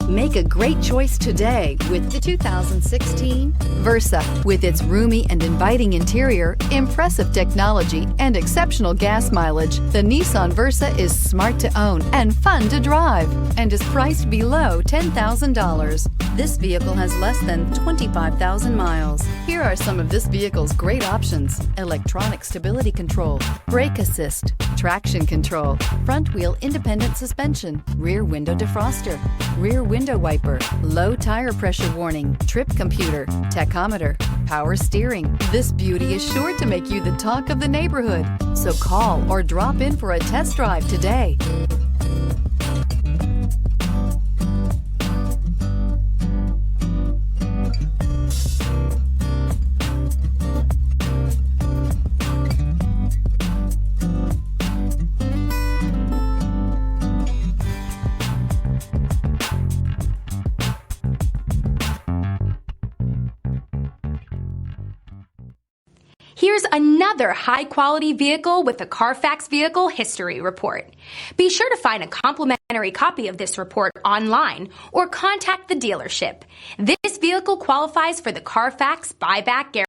Make a great choice today with the 2016 Versa. With its roomy and inviting interior, impressive technology, and exceptional gas mileage, the Nissan Versa is smart to own and fun to drive and is priced below $10,000. This vehicle has less than 25,000 miles. Here are some of this vehicle's great options: electronic stability control, brake assist, traction control, front wheel independent suspension, rear window defroster, rear window wiper, low tire pressure warning, trip computer, tachometer, power steering. This beauty is sure to make you the talk of the neighborhood. So call or drop in for a test drive today. Here's another high-quality vehicle with a Carfax Vehicle History Report. Be sure to find a complimentary copy of this report online or contact the dealership. This vehicle qualifies for the Carfax Buyback Guarantee.